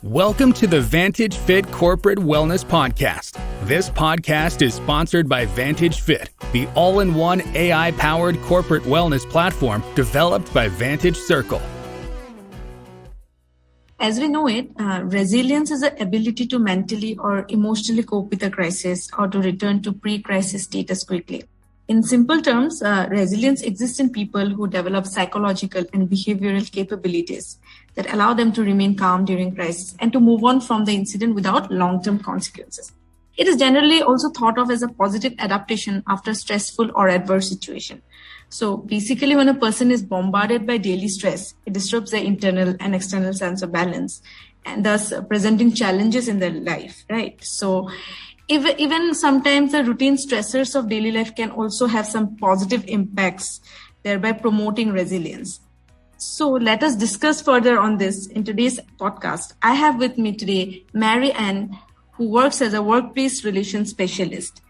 Welcome to the Vantage Fit Corporate Wellness Podcast. This podcast is sponsored by Vantage Fit, the all-in-one AI-powered corporate wellness platform developed by Vantage Circle. As we know it, resilience is the ability to mentally or emotionally cope with a crisis or to return to pre-crisis status quickly. In simple terms, resilience exists in people who develop psychological and behavioral capabilities that allow them to remain calm during crisis and to move on from the incident without long-term consequences. It is generally also thought of as a positive adaptation after stressful or adverse situation. So basically, when a person is bombarded by daily stress, it disrupts their internal and external sense of balance and thus presenting challenges in their life, right? So even sometimes the routine stressors of daily life can also have some positive impacts, thereby promoting resilience. So let us discuss further on this in today's podcast. I have with me today Mary Ann, who works as a workplace relations specialist.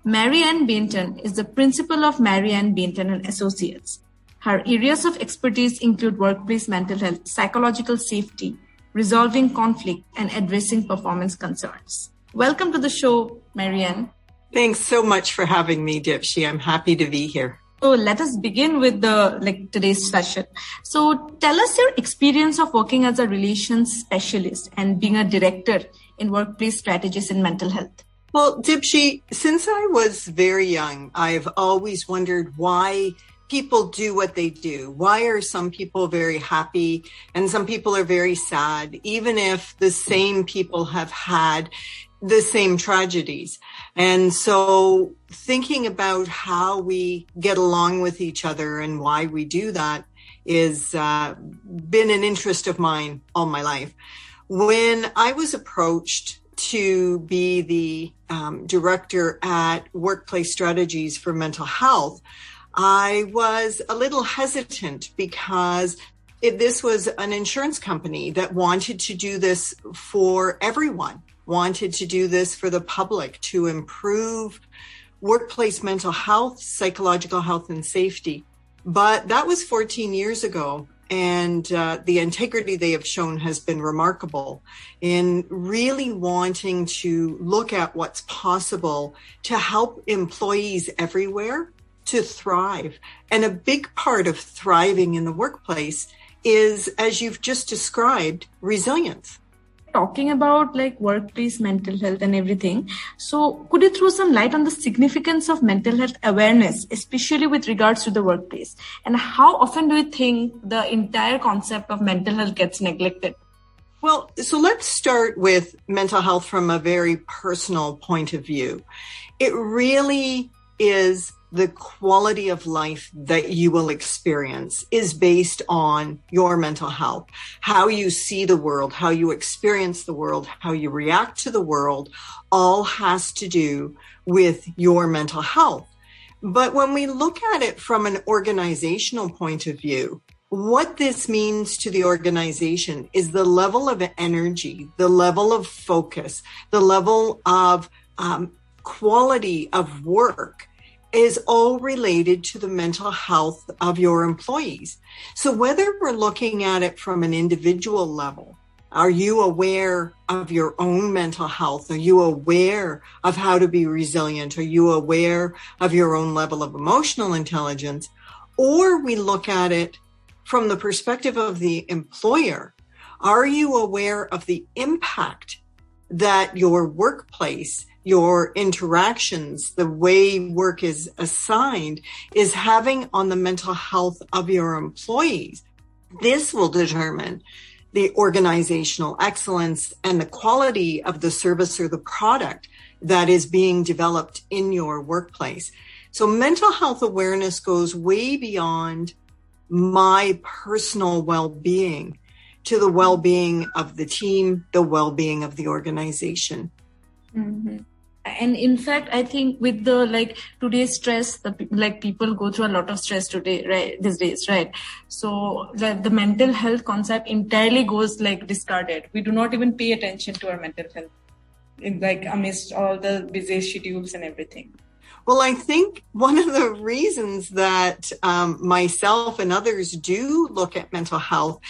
Mary Ann Bainton is the principal of Mary Ann Bainton and Associates. Her areas of expertise include workplace mental health, psychological safety, resolving conflict, and addressing performance concerns. Welcome to the show, Mary Ann. Thanks so much for having me, Dipshi. I'm happy to be here. So let us begin with today's session. So tell us your experience of working as a relations specialist and being a director in workplace strategies in mental health. Well, Dipshi, since I was very young, I've always wondered why people do what they do. Why are some people very happy and some people are very sad, even if the same people have had the same tragedies? And so thinking about how we get along with each other and why we do that is been an interest of mine all my life. When I was approached to be the director at Workplace Strategies for Mental Health, I was a little hesitant because this was an insurance company that wanted to do this for everyone, wanted to do this for the public to improve workplace mental health, psychological health, and safety. But that was 14 years ago. And the integrity they have shown has been remarkable in really wanting to look at what's possible to help employees everywhere to thrive. And a big part of thriving in the workplace is, as you've just described, resilience. Talking about workplace mental health and everything. So could you throw some light on the significance of mental health awareness, especially with regards to the workplace? And how often do you think the entire concept of mental health gets neglected? Well, so let's start with mental health from a very personal point of view. It really is the quality of life that you will experience is based on your mental health. How you see the world, how you experience the world, how you react to the world, all has to do with your mental health. But when we look at it from an organizational point of view, what this means to the organization is the level of energy, the level of focus, the level of quality of work is all related to the mental health of your employees. So whether we're looking at it from an individual level, are you aware of your own mental health? Are you aware of how to be resilient? Are you aware of your own level of emotional intelligence? Or we look at it from the perspective of the employer. Are you aware of the impact that your workplace, your interactions, the way work is assigned is having on the mental health of your employees? This will determine the organizational excellence and the quality of the service or the product that is being developed in your workplace. So mental health awareness goes way beyond my personal well-being to the well-being of the team, the well-being of the organization. Mm-hmm. And in fact, I think with the today's stress, people go through a lot of stress today, right? These days, right? So the mental health concept entirely goes discarded. We do not even pay attention to our mental health in amidst all the busy schedules and everything. Well, I think one of the reasons that myself and others do look at mental health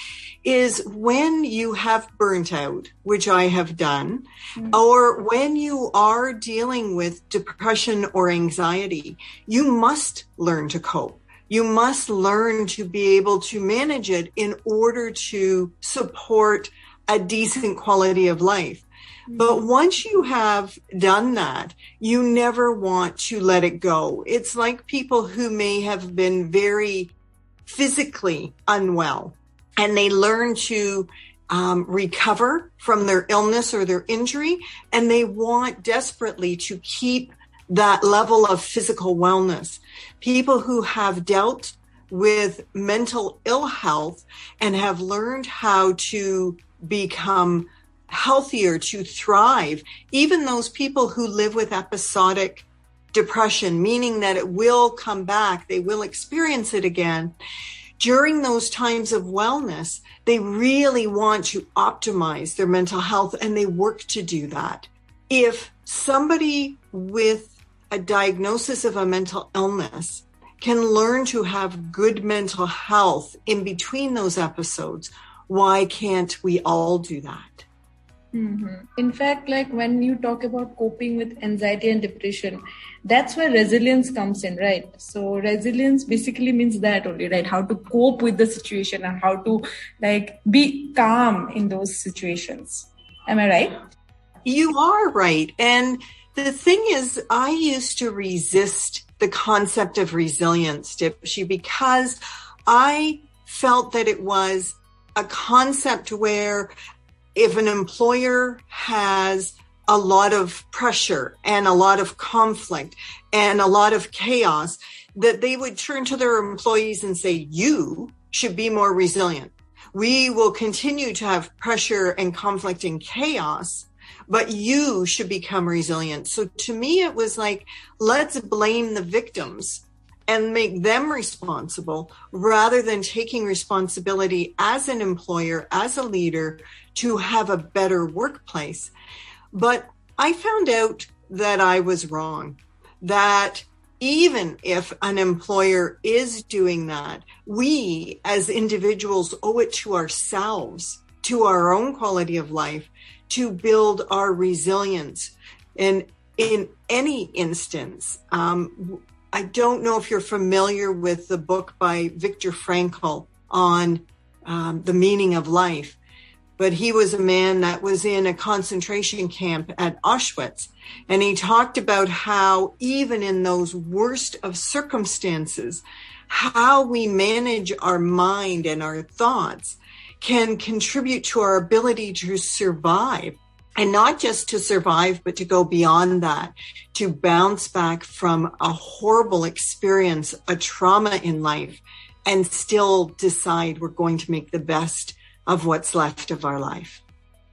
is when you have burnt out, which I have done, or when you are dealing with depression or anxiety, you must learn to cope. You must learn to be able to manage it in order to support a decent quality of life. But once you have done that, you never want to let it go. It's like people who may have been very physically unwell and they learn to recover from their illness or their injury, and they want desperately to keep that level of physical wellness. People who have dealt with mental ill health and have learned how to become healthier, to thrive, even those people who live with episodic depression, meaning that it will come back, they will experience it again. During those times of wellness, they really want to optimize their mental health, and they work to do that. If somebody with a diagnosis of a mental illness can learn to have good mental health in between those episodes, why can't we all do that? In fact, like when you talk about coping with anxiety and depression, that's where resilience comes in, right? So resilience basically means that only, right? How to cope with the situation and how to like be calm in those situations. Am I right? You are right. And the thing is, I used to resist the concept of resilience, Dipshi, because I felt that it was a concept where if an employer has a lot of pressure and a lot of conflict and a lot of chaos, that they would turn to their employees and say, you should be more resilient. We will continue to have pressure and conflict and chaos, but you should become resilient. So to me, it was like, let's blame the victims and make them responsible rather than taking responsibility as an employer, as a leader, to have a better workplace. But I found out that I was wrong, that even if an employer is doing that, we as individuals owe it to ourselves, to our own quality of life, to build our resilience. And in any instance, I don't know if you're familiar with the book by Viktor Frankl on the meaning of life, but he was a man that was in a concentration camp at Auschwitz. And he talked about how even in those worst of circumstances, how we manage our mind and our thoughts can contribute to our ability to survive. And not just to survive, but to go beyond that, to bounce back from a horrible experience, a trauma in life, and still decide we're going to make the best of what's left of our life.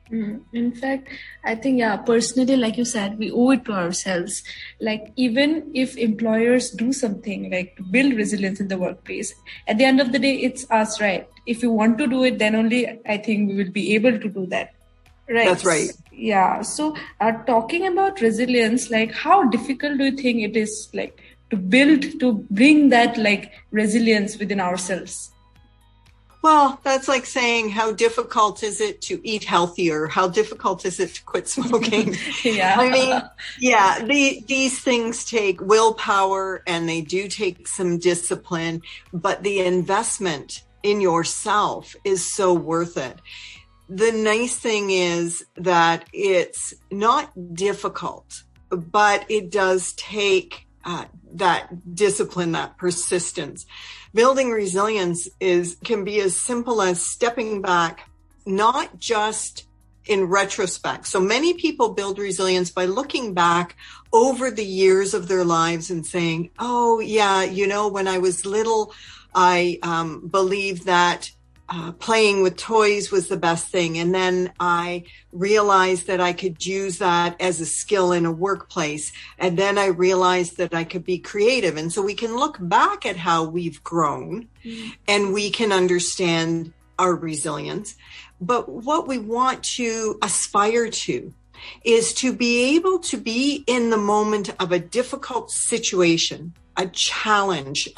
In fact, I think, personally, like you said, we owe it to ourselves. Like, even if employers do something like to build resilience in the workplace, at the end of the day, it's us, right? If we want to do it, then only I think we will be able to do that. Right. That's right. Yeah. So talking about resilience, like how difficult do you think it is like to bring that like resilience within ourselves? Well, that's like saying, how difficult is it to eat healthier? How difficult is it to quit smoking? Yeah. I mean, yeah, these things take willpower and they do take some discipline, but the investment in yourself is so worth it. The nice thing is that it's not difficult, but it does take that discipline, that persistence. Building resilience can be as simple as stepping back, not just in retrospect. So many people build resilience by looking back over the years of their lives and saying, oh yeah, when I was little, I believed that playing with toys was the best thing. And then I realized that I could use that as a skill in a workplace. And then I realized that I could be creative. And so we can look back at how we've grown and we can understand our resilience. But what we want to aspire to is to be able to be in the moment of a difficult situation, a challenge,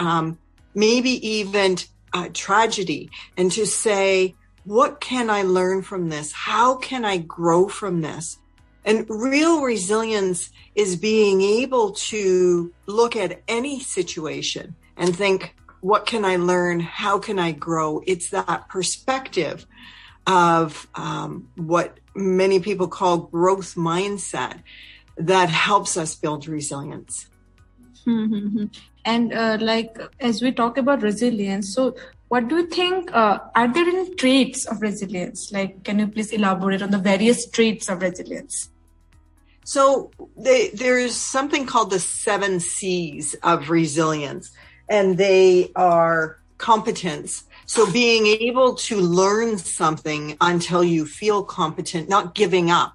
maybe even a tragedy, and to say, what can I learn from this? How can I grow from this? And real resilience is being able to look at any situation and think, what can I learn? How can I grow? It's that perspective of what many people call growth mindset that helps us build resilience. Mm-hmm. And as we talk about resilience, so what do you think, are there any traits of resilience? Like, can you please elaborate on the various traits of resilience? So there's something called the 7 C's of resilience, and they are competence. So being able to learn something until you feel competent, not giving up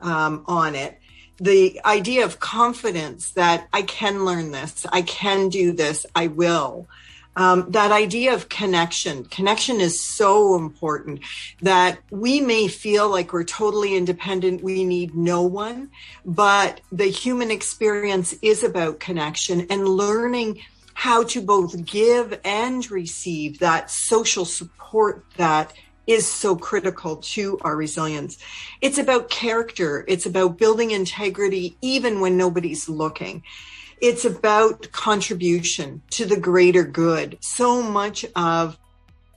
on it. The idea of confidence that I can learn this, I can do this, I will. That idea of connection. Connection is so important that we may feel like we're totally independent. We need no one, but the human experience is about connection and learning how to both give and receive that social support that is so critical to our resilience. It's about character. It's about building integrity even when nobody's looking. It's about contribution to the greater good. So much of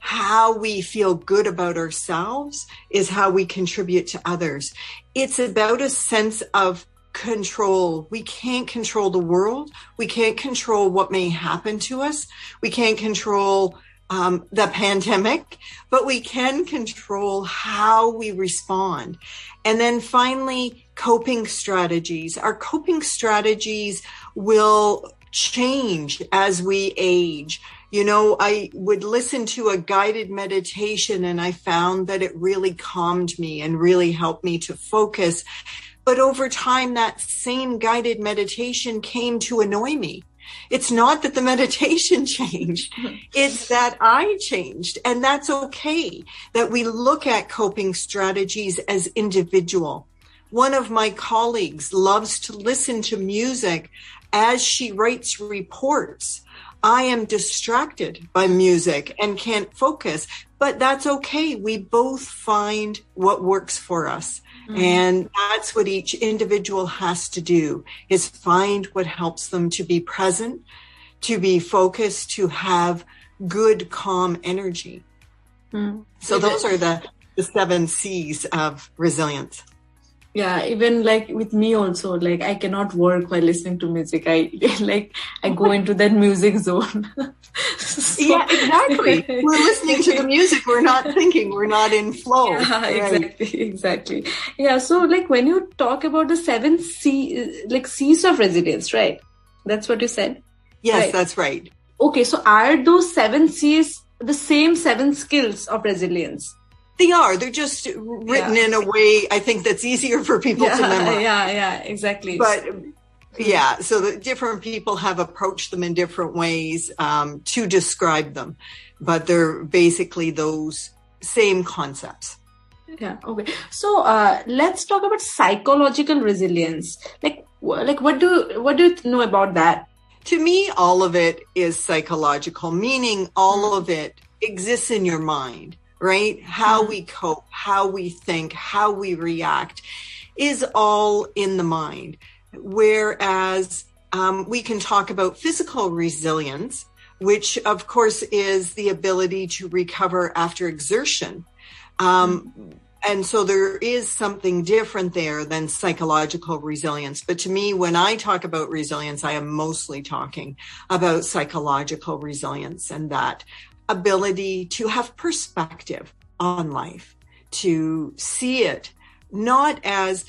how we feel good about ourselves is how we contribute to others. It's about a sense of control. We can't control the world. We can't control what may happen to us. We can't control the pandemic, but we can control how we respond. And then finally, coping strategies. Our coping strategies will change as we age. You know, I would listen to a guided meditation and I found that it really calmed me and really helped me to focus. But over time, that same guided meditation came to annoy me. It's not that the meditation changed. It's that I changed. And that's okay, that we look at coping strategies as individual. One of my colleagues loves to listen to music as she writes reports. I am distracted by music and can't focus, but that's okay. We both find what works for us. Mm-hmm. And that's what each individual has to do, is find what helps them to be present, to be focused, to have good, calm energy. Mm-hmm. So those are the 7 C's of resilience. Yeah, even like with me also, like I cannot work while listening to music. I go into that music zone. Yeah, exactly. We're listening to the music. We're not thinking. We're not in flow. Yeah, right? Exactly. Yeah. So like when you talk about the 7 C's of resilience, right? That's what you said? Yes, right. That's right. Okay. So are those 7 C's the same 7 skills of resilience? They are. They're just written in a way, I think, that's easier for people to memorize. Yeah, exactly. But yeah, so the different people have approached them in different ways to describe them. But they're basically those same concepts. Yeah, okay. So let's talk about psychological resilience. Like what do you know about that? To me, all of it is psychological, meaning all of it exists in your mind. Right? How we cope, how we think, how we react is all in the mind. Whereas we can talk about physical resilience, which of course is the ability to recover after exertion. And so there is something different there than psychological resilience. But to me, when I talk about resilience, I am mostly talking about psychological resilience and that ability to have perspective on life, to see it not as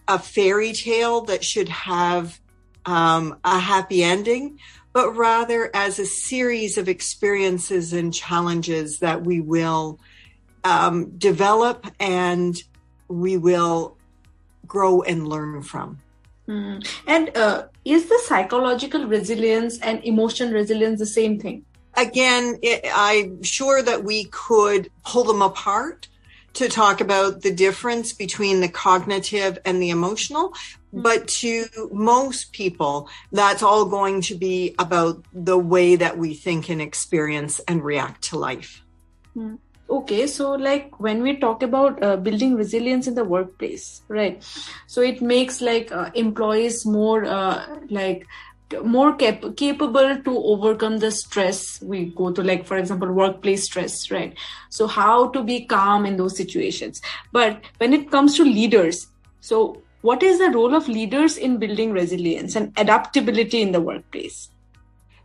a fairy tale that should have a happy ending, but rather as a series of experiences and challenges that we will develop and we will grow and learn from. And is the psychological resilience and emotion resilience the same thing? Again, I'm sure that we could pull them apart to talk about the difference between the cognitive and the emotional. But to most people, that's all going to be about the way that we think and experience and react to life. Okay, so like when we talk about building resilience in the workplace, right? So it makes like employees more capable to overcome the stress we go to, like, for example, workplace stress, right? So how to be calm in those situations. But when it comes to leaders, so what is the role of leaders in building resilience and adaptability in the workplace?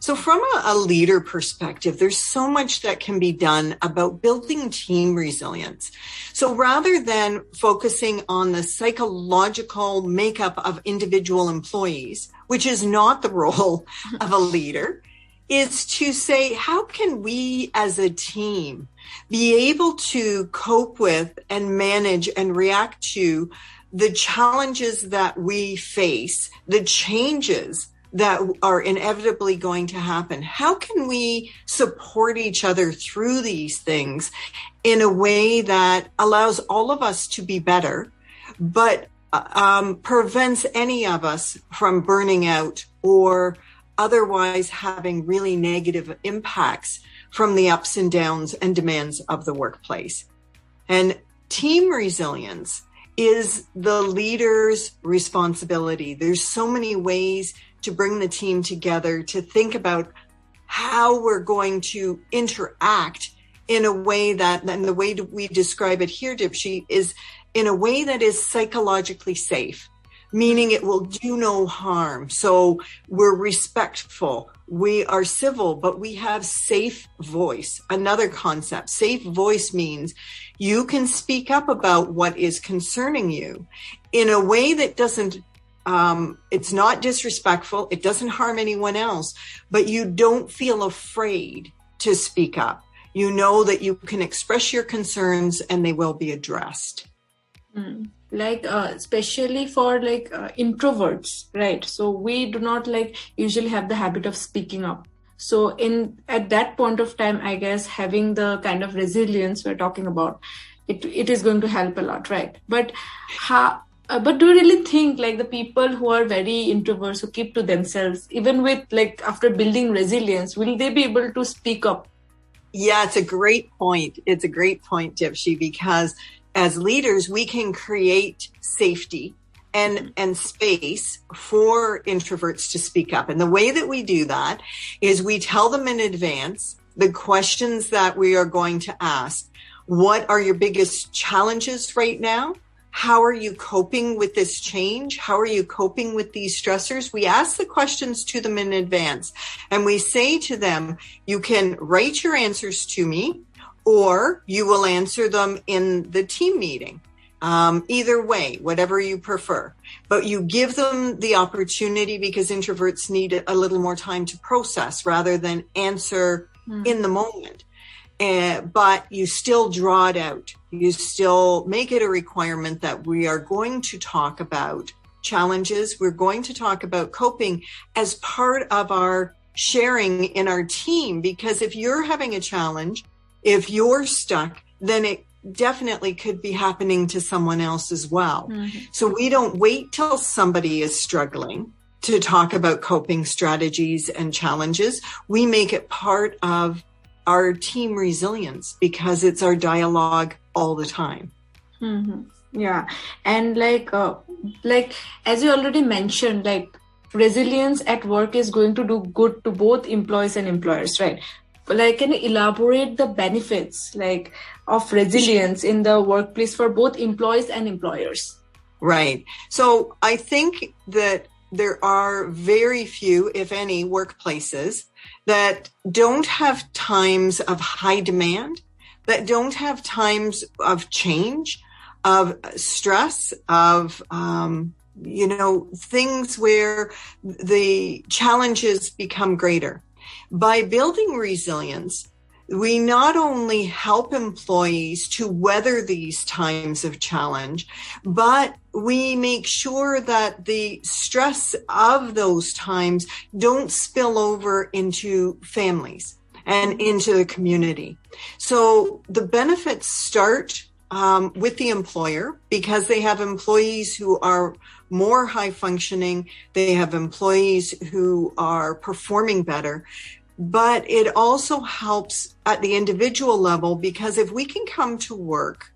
So from a leader perspective, there's so much that can be done about building team resilience. So rather than focusing on the psychological makeup of individual employees, which is not the role of a leader, is to say, how can we as a team be able to cope with and manage and react to the challenges that we face, the changes that are inevitably going to happen? How can we support each other through these things in a way that allows all of us to be better, but prevents any of us from burning out or otherwise having really negative impacts from the ups and downs and demands of the workplace? And team resilience is the leader's responsibility. There's so many ways to bring the team together, to think about how we're going to interact in a way that, and the way we describe it here, Dipshi, is in a way that is psychologically safe, meaning it will do no harm. So we're respectful, we are civil, but we have safe voice. Another concept, safe voice means you can speak up about what is concerning you in a way that doesn't it's not disrespectful. It doesn't harm anyone else, but you don't feel afraid to speak up. You know that you can express your concerns and they will be addressed. Like, especially for like introverts, right? So we do not like usually have the habit of speaking up. So at that point of time, I guess having the kind of resilience we're talking about, it is going to help a lot, right? But but do you really think like the people who are very introverts, who keep to themselves, even with like after building resilience, will they be able to speak up? Yeah, it's a great point. It's a great point, Dipshi, because as leaders, we can create safety and space for introverts to speak up. And the way that we do that is we tell them in advance the questions that we are going to ask. What are your biggest challenges right now? How are you coping with this change? How are you coping with these stressors? We ask the questions to them in advance, and we say to them, you can write your answers to me, or you will answer them in the team meeting. Either way, whatever you prefer. But you give them the opportunity, because introverts need a little more time to process rather than answer in the moment. But you still draw it out. You still make it a requirement that we are going to talk about challenges. We're going to talk about coping as part of our sharing in our team. Because if you're having a challenge, if you're stuck, then it definitely could be happening to someone else as well. So we don't wait till somebody is struggling to talk about coping strategies and challenges. We make it part of our team resilience because it's our dialogue all the time. Yeah. And like as you already mentioned, like resilience at work is going to do good to both employees and employers, right? Like, can you elaborate the benefits like of resilience in the workplace for both employees and employers? Right. So I think that there are very few, if any, workplaces that don't have times of high demand, that don't have times of change, of stress, of, things where the challenges become greater. By building resilience, we not only help employees to weather these times of challenge, but we make sure that the stress of those times don't spill over into families and into the community. So the benefits start with the employer because they have employees who are more high functioning. They have employees who are performing better. But it also helps at the individual level because if we can come to work,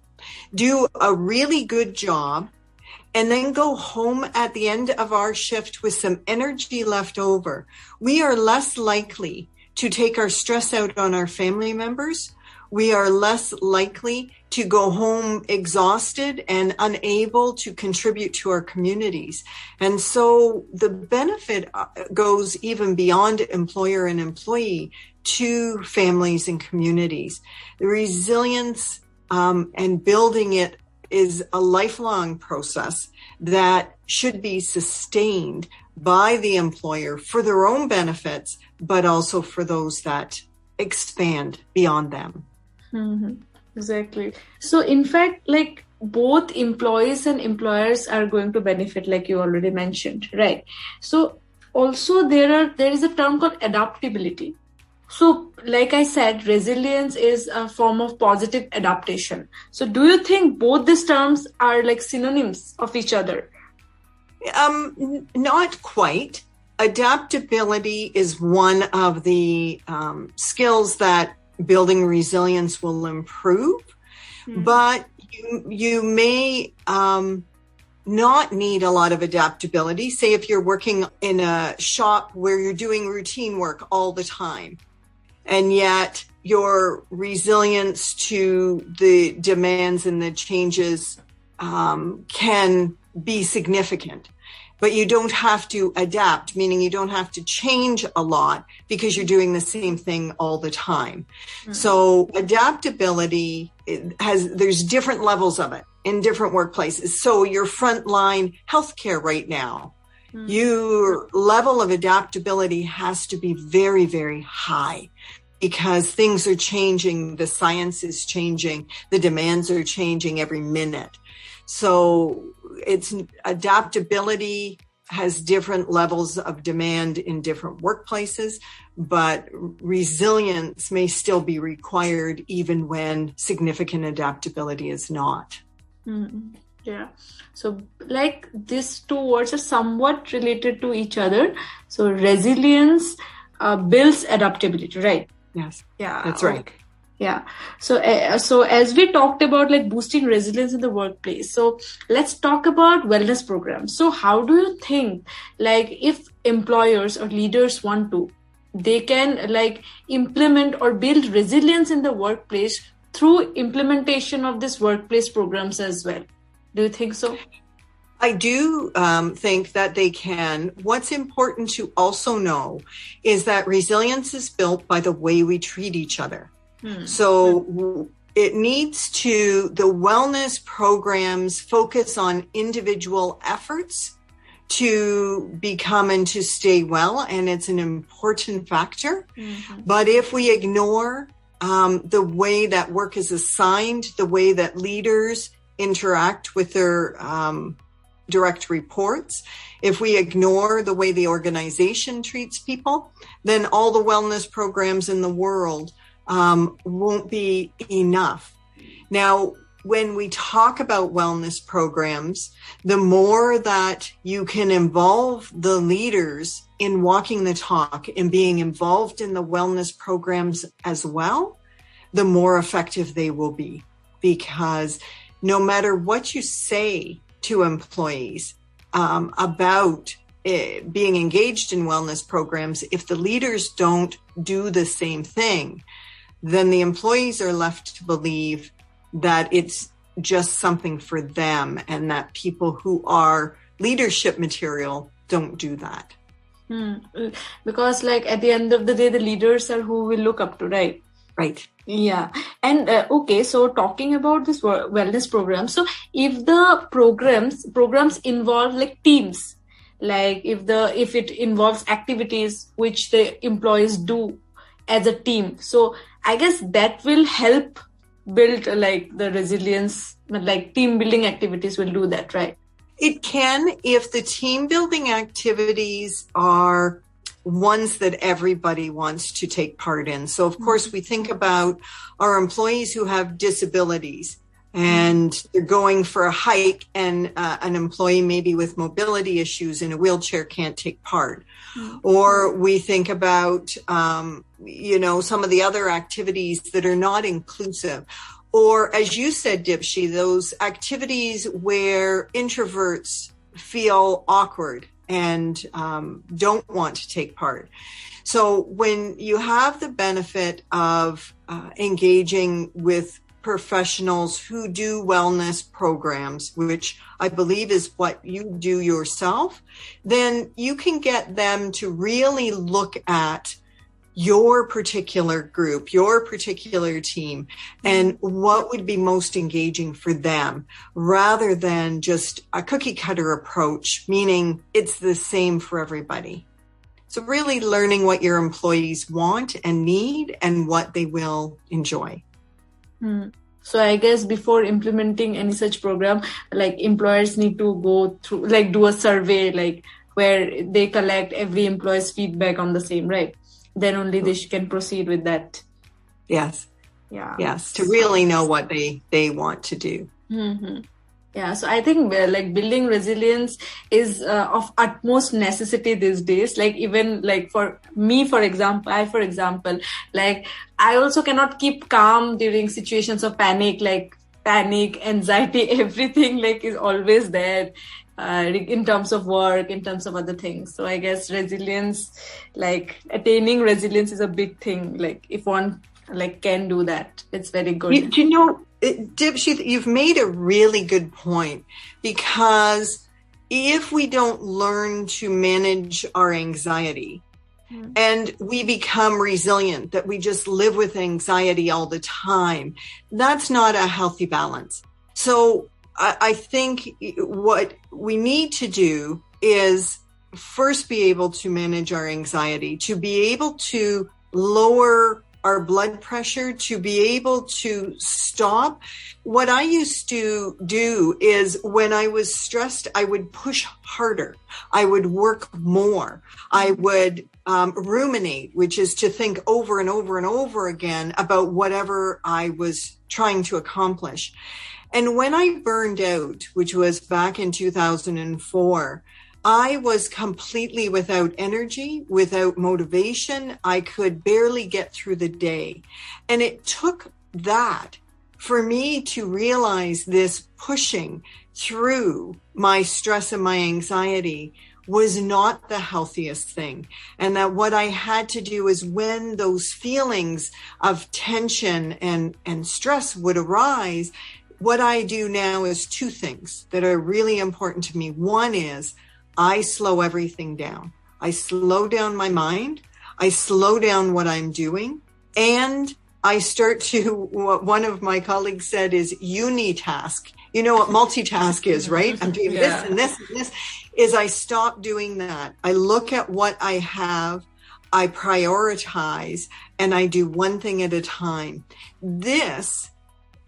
do a really good job, and then go home at the end of our shift with some energy left over, we are less likely to take our stress out on our family members. We are less likely to go home exhausted and unable to contribute to our communities. And so the benefit goes even beyond employer and employee to families and communities. The resilience and building it is a lifelong process that should be sustained by the employer for their own benefits, but also for those that expand beyond them. Mm-hmm. Exactly. So in fact, like both employees and employers are going to benefit, like you already mentioned, right? So also there is a term called adaptability. So like I said, resilience is a form of positive adaptation. So do you think both these terms are like synonyms of each other? Not quite. Adaptability is one of the skills that building resilience will improve, but you may not need a lot of adaptability. Say if you're working in a shop where you're doing routine work all the time, and yet your resilience to the demands and the changes can be significant. But you don't have to adapt, meaning you don't have to change a lot because you're doing the same thing all the time. Mm-hmm. So adaptability there's different levels of it in different workplaces. So your frontline healthcare right now, your level of adaptability has to be very, very high because things are changing. The science is changing. The demands are changing every minute. So it's adaptability has different levels of demand in different workplaces, but resilience may still be required even when significant adaptability is not. Mm-hmm. Yeah. So like these two words are somewhat related to each other. So resilience builds adaptability, right? Yes. Yeah. That's right. Okay. Yeah. So as we talked about like boosting resilience in the workplace, so let's talk about wellness programs. So how do you think, like if employers or leaders want to, they can like implement or build resilience in the workplace through implementation of this workplace programs as well? Do you think so? I do think that they can. What's important to also know is that resilience is built by the way we treat each other. So it needs to, the wellness programs focus on individual efforts to become and to stay well, and it's an important factor. Mm-hmm. But if we ignore the way that work is assigned, the way that leaders interact with their direct reports, if we ignore the way the organization treats people, then all the wellness programs in the world won't be enough. Now, when we talk about wellness programs, the more that you can involve the leaders in walking the talk and being involved in the wellness programs as well, the more effective they will be. Because no matter what you say to employees about being engaged in wellness programs, if the leaders don't do the same thing, then the employees are left to believe that it's just something for them and that people who are leadership material don't do that. Because like at the end of the day, the leaders are who we look up to, right? Right. Yeah. And okay, so talking about this wellness program, so if the programs involve like teams, like if it involves activities which the employees do as a team, so I guess that will help build like the resilience, like team building activities will do that, right? It can, if the team building activities are ones that everybody wants to take part in. So of course we think about our employees who have disabilities. and they're going for a hike, and an employee maybe with mobility issues in a wheelchair can't take part. Or we think about, some of the other activities that are not inclusive. Or, as you said, Dipshi, those activities where introverts feel awkward and don't want to take part. So when you have the benefit of engaging with professionals who do wellness programs, which I believe is what you do yourself, then you can get them to really look at your particular group, your particular team, and what would be most engaging for them, rather than just a cookie cutter approach, meaning it's the same for everybody. So really learning what your employees want and need and what they will enjoy. So I guess before implementing any such program, like employers need to go through, like do a survey, like where they collect every employee's feedback on the same, right? Then only they can proceed with that. Yes. Yeah. Yes. To really know what they want to do. Mm-hmm. Yeah. So I think like building resilience is of utmost necessity these days. Like even like for me, for example, like I also cannot keep calm during situations of panic, anxiety, everything like is always there. In terms of work, in terms of other things. So I guess resilience, like attaining resilience is a big thing. Like if one like can do that, it's very good. Dipshi, you've made a really good point, because if we don't learn to manage our anxiety and we become resilient, that we just live with anxiety all the time, that's not a healthy balance. So I think what we need to do is first be able to manage our anxiety, to be able to lower our blood pressure, to be able to stop. What I used to do is when I was stressed, I would push harder. I would work more. I would ruminate, which is to think over and over and over again about whatever I was trying to accomplish. And when I burned out, which was back in 2004, I was completely without energy, without motivation. I could barely get through the day. And it took that for me to realize this pushing through my stress and my anxiety was not the healthiest thing. And that what I had to do is when those feelings of tension and stress would arise, what I do now is two things that are really important to me. One is I slow everything down. I slow down my mind. I slow down what I'm doing. And I start to, what one of my colleagues said is unitask. You know what multitask is, right? I'm doing this and this and this. Is I stop doing that. I look at what I have. I prioritize and I do one thing at a time. This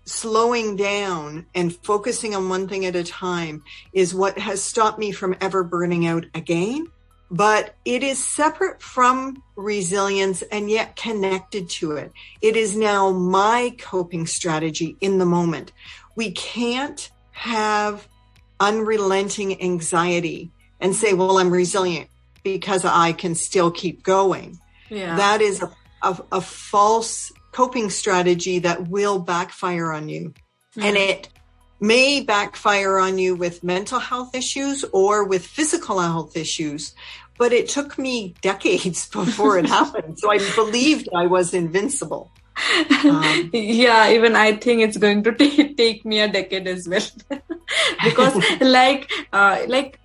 slowing down and focusing on one thing at a time is what has stopped me from ever burning out again. But it is separate from resilience and yet connected to it. It is now my coping strategy in the moment. We can't have unrelenting anxiety and say, well, I'm resilient because I can still keep going. Yeah. That is a false coping strategy that will backfire on you. Mm-hmm. And it may backfire on you with mental health issues or with physical health issues. But it took me decades before it happened. So I believed I was invincible. Yeah, even I think it's going to take me a decade as well. Because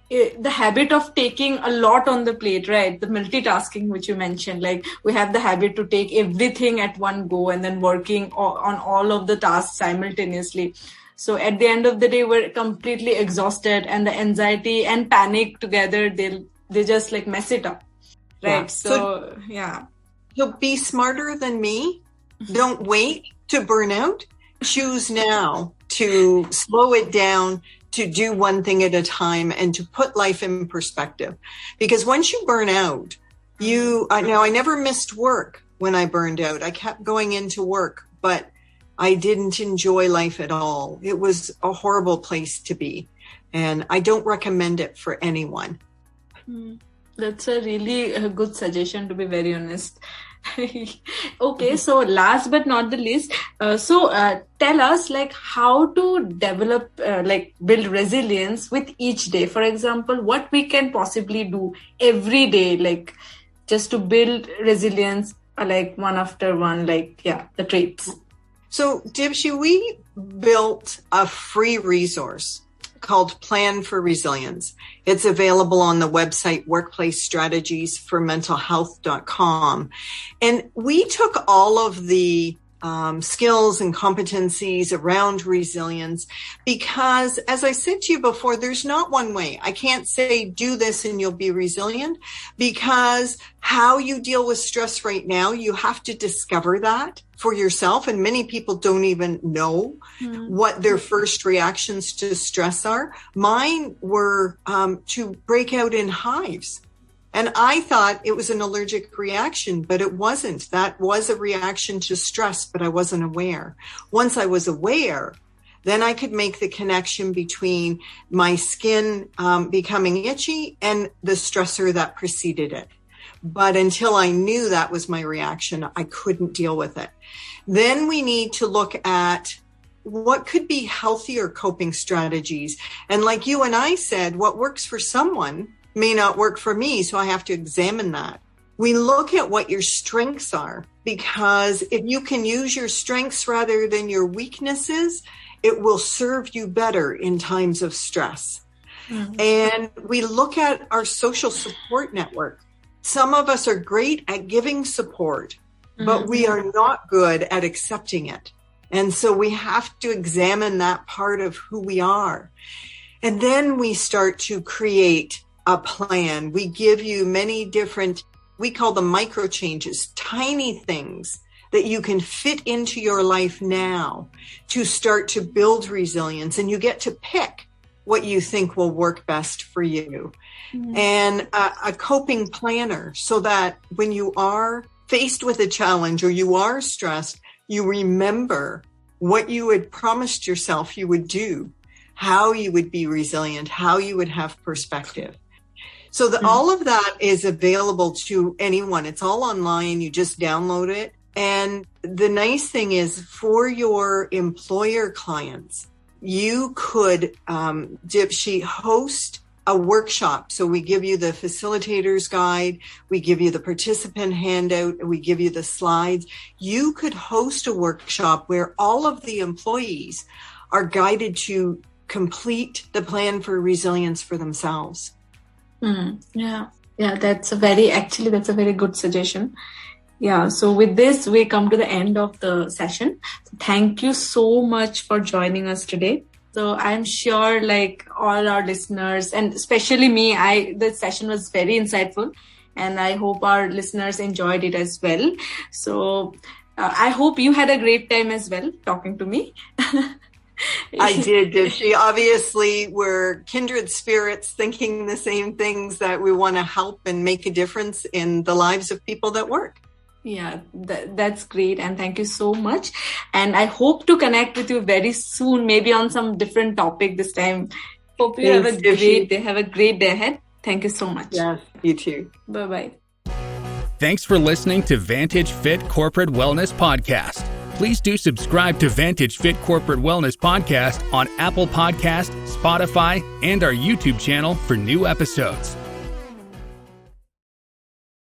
the habit of taking a lot on the plate, right? The multitasking, which you mentioned, like we have the habit to take everything at one go and then working on all of the tasks simultaneously. So at the end of the day, we're completely exhausted, and the anxiety and panic together, they just like mess it up. Right. Yeah. So be smarter than me. Don't wait to burn out. Choose now to slow it down, to do one thing at a time, and to put life in perspective. Because once you burn out, I never missed work when I burned out. I kept going into work, but I didn't enjoy life at all. It was a horrible place to be. And I don't recommend it for anyone. That's a really good suggestion, to be very honest. Okay, so last but not the least, tell us like how to develop, build resilience with each day. For example, what we can possibly do every day, like just to build resilience, like one after one, the traits. So Dipshi, we built a free resource called Plan for Resilience. It's available on the website workplacestrategiesformentalhealth.com. And we took all of the skills and competencies around resilience because, as I said to you before, there's not one way. I can't say do this and you'll be resilient, because how you deal with stress right now, you have to discover that for yourself. And many people don't even know what their first reactions to stress are. Mine were to break out in hives. And I thought it was an allergic reaction, but it wasn't. That was a reaction to stress, but I wasn't aware. Once I was aware, then I could make the connection between my skin becoming itchy and the stressor that preceded it. But until I knew that was my reaction, I couldn't deal with it. Then we need to look at what could be healthier coping strategies. And like you and I said, what works for someone may not work for me, so I have to examine that. We look at what your strengths are, because if you can use your strengths rather than your weaknesses, it will serve you better in times of stress. And we look at our social support network. Some of us are great at giving support, but we are not good at accepting it. And so we have to examine that part of who we are. And then we start to create a plan. We give you many different, we call them micro changes, tiny things that you can fit into your life now to start to build resilience. And you get to pick what you think will work best for you. And a coping planner, so that when you are faced with a challenge or you are stressed, you remember what you had promised yourself you would do, how you would be resilient, how you would have perspective. So all of that is available to anyone. It's all online. You just download it. And the nice thing is, for your employer clients, you could, Dipshi, host a workshop. So we give you the facilitator's guide, we give you the participant handout, and we give you the slides. You could host a workshop where all of the employees are guided to complete the plan for resilience for themselves. Yeah, that's a very good suggestion. Yeah, so with this, we come to the end of the session. Thank you so much for joining us today. So I'm sure like all our listeners, and especially me, this session was very insightful, and I hope our listeners enjoyed it as well. So I hope you had a great time as well talking to me. I did. She obviously we're kindred spirits, thinking the same things, that we want to help and make a difference in the lives of people that work. Yeah, that's great. And thank you so much. And I hope to connect with you very soon, maybe on some different topic this time. Hope you have a great day. Have a great day ahead. Thank you so much. Yes, you too. Bye-bye. Thanks for listening to Vantage Fit Corporate Wellness Podcast. Please do subscribe to Vantage Fit Corporate Wellness Podcast on Apple Podcasts, Spotify, and our YouTube channel for new episodes.